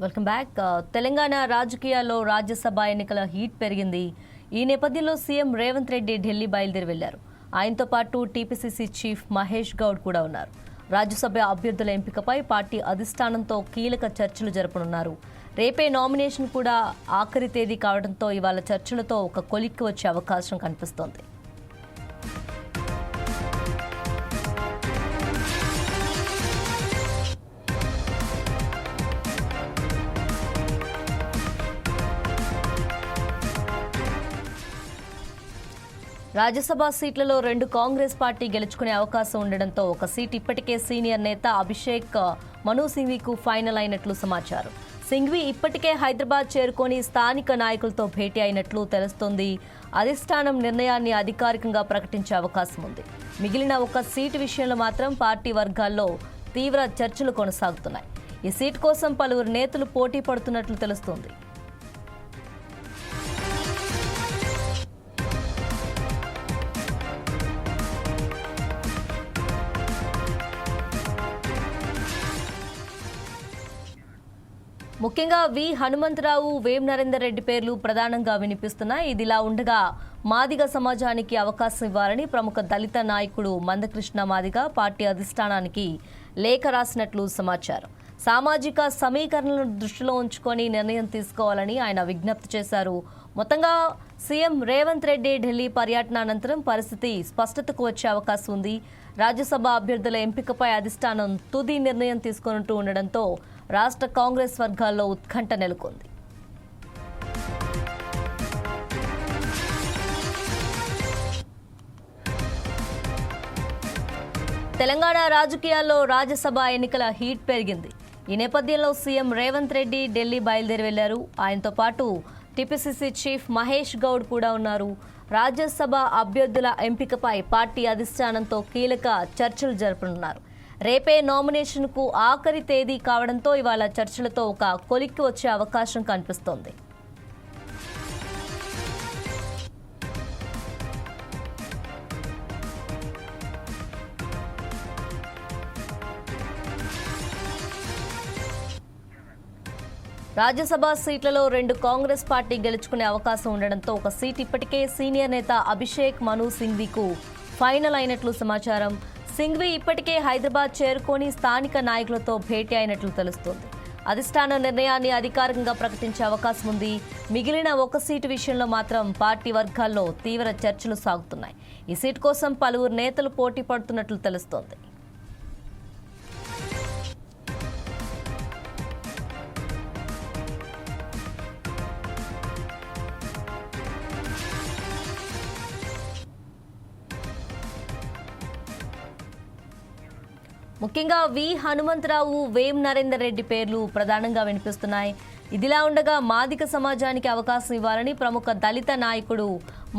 Welcome back. Telangana రాజకీయాల్లో రాజ్యసభ ఎన్నికల heat పెరిగింది. ఈ నేపథ్యంలో సీఎం రేవంత్ రెడ్డి ఢిల్లీ బయలుదేరి వెళ్లారు. ఆయనతో పాటు టీపీసీసీ చీఫ్ మహేష్ గౌడ్ కూడా ఉన్నారు. రాజ్యసభ అభ్యర్థుల ఎంపికపై పార్టీ అధిష్టానంతో కీలక చర్చలు జరపనున్నారు. రేపే నామినేషన్ కూడా ఆఖరి తేదీ కావడంతో ఇవాళ చర్చలతో ఒక కొలిక్కి వచ్చే అవకాశం కనిపిస్తోంది. రాజ్యసభ సీట్లలో 2 కాంగ్రెస్ పార్టీ గెలుచుకునే అవకాశం ఉండడంతో ఒక సీట్ ఇప్పటికే సీనియర్ నేత అభిషేక్ మను సింఘ్వీకు ఫైనల్ అయినట్లు సమాచారం. సింఘ్వీ ఇప్పటికే హైదరాబాద్ చేరుకొని స్థానిక నాయకులతో భేటీ అయినట్లు తెలుస్తోంది. అధిష్టానం నిర్ణయాన్ని అధికారికంగా ప్రకటించే అవకాశం ఉంది. మిగిలిన ఒక సీటు విషయంలో మాత్రం పార్టీ వర్గాల్లో తీవ్ర చర్చలు కొనసాగుతున్నాయి. ఈ సీటు కోసం పలువురు నేతలు పోటీ పడుతున్నట్లు తెలుస్తోంది. ముఖ్యంగా వి హనుమంతరావు, వేం నరేందర్ రెడ్డి పేర్లు ప్రధానంగా వినిపిస్తున్నాయి. ఇదిలా ఉండగా మాదిగ సమాజానికి అవకాశం ఇవ్వాలని ప్రముఖ దళిత నాయకుడు మందకృష్ణ మాదిగ పార్టీ అధిష్టానానికి లేఖ రాసినట్లు సమాచారం. సామాజిక సమీకరణలను దృష్టిలో ఉంచుకొని నిర్ణయం తీసుకోవాలని ఆయన విజ్ఞప్తి చేశారు. మొత్తంగా సీఎం రేవంత్ రెడ్డి ఢిల్లీ పర్యటన అనంతరం పరిస్థితి స్పష్టతకు వచ్చే అవకాశం ఉంది. రాజ్యసభ అభ్యర్థుల ఎంపికపై అధిష్టానం తుది నిర్ణయం తీసుకున్నట్టు ఉండడంతో రాష్ట్ర కాంగ్రెస్ వర్గాల్లో ఉత్కంఠ నెలకొంది. తెలంగాణ రాజకీయాల్లో రాజ్యసభ ఎన్నికల హీట్ పెరిగింది. ఈ నేపథ్యంలో సీఎం రేవంత్ రెడ్డి ఢిల్లీ బయలుదేరి వెళ్లారు. ఆయనతో పాటు టీపీసీసీ చీఫ్ మహేష్ గౌడ్ కూడా ఉన్నారు. రాజ్యసభ అభ్యర్థుల ఎంపికపై పార్టీ అధిష్టానంతో కీలక చర్చలు జరపనున్నారు. రేపే నామినేషన్కు ఆఖరి తేదీ కావడంతో ఇవాళ చర్చలతో ఒక కొలిక్కి వచ్చే అవకాశం కనిపిస్తోంది. రాజ్యసభ సీట్లలో 2 కాంగ్రెస్ పార్టీ గెలుచుకునే అవకాశం ఉండడంతో ఒక సీట్ ఇప్పటికే సీనియర్ నేత అభిషేక్ మను సింఘ్వీకు ఫైనల్ అయినట్లు సమాచారం. సింఘ్వీ ఇప్పటికే హైదరాబాద్ చేరుకొని స్థానిక నాయకులతో భేటీ అయినట్లు తెలుస్తోంది. అధిష్టాన నిర్ణయాన్ని అధికారికంగా ప్రకటించే అవకాశం ఉంది. మిగిలిన ఒక సీటు విషయంలో మాత్రం పార్టీ వర్గాల్లో తీవ్ర చర్చలు సాగుతున్నాయి. ఈ సీటు కోసం పలువురు నేతలు పోటీ పడుతున్నట్లు తెలుస్తోంది. ముఖ్యంగా వి హనుమంతరావు, వేం నరేందర్ రెడ్డి పేర్లు ప్రధానంగా వినిపిస్తున్నాయి. ఇదిలా ఉండగా మాదిగ సమాజానికి అవకాశం ఇవ్వాలని ప్రముఖ దళిత నాయకుడు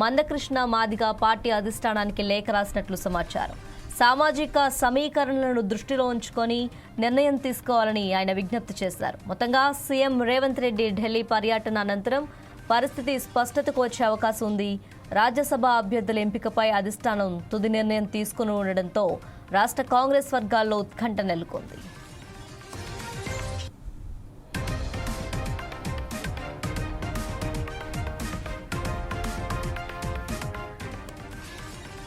మందకృష్ణ మాదిగ పార్టీ అధిష్టానానికి లేఖ రాసినట్లు సమాచారం. సామాజిక సమీకరణలను దృష్టిలో ఉంచుకొని నిర్ణయం తీసుకోవాలని ఆయన విజ్ఞప్తి చేశారు. మొత్తంగా సీఎం రేవంత్ రెడ్డి ఢిల్లీ పర్యటన అనంతరం పరిస్థితి స్పష్టతకు వచ్చే అవకాశం ఉంది. రాజ్యసభ అభ్యర్థుల ఎంపికపై అధిష్టానం తుది నిర్ణయం తీసుకుని ఉండడంతో రాష్ట్ర కాంగ్రెస్ వర్గాల్లో ఉత్కంఠ నెలకొంది.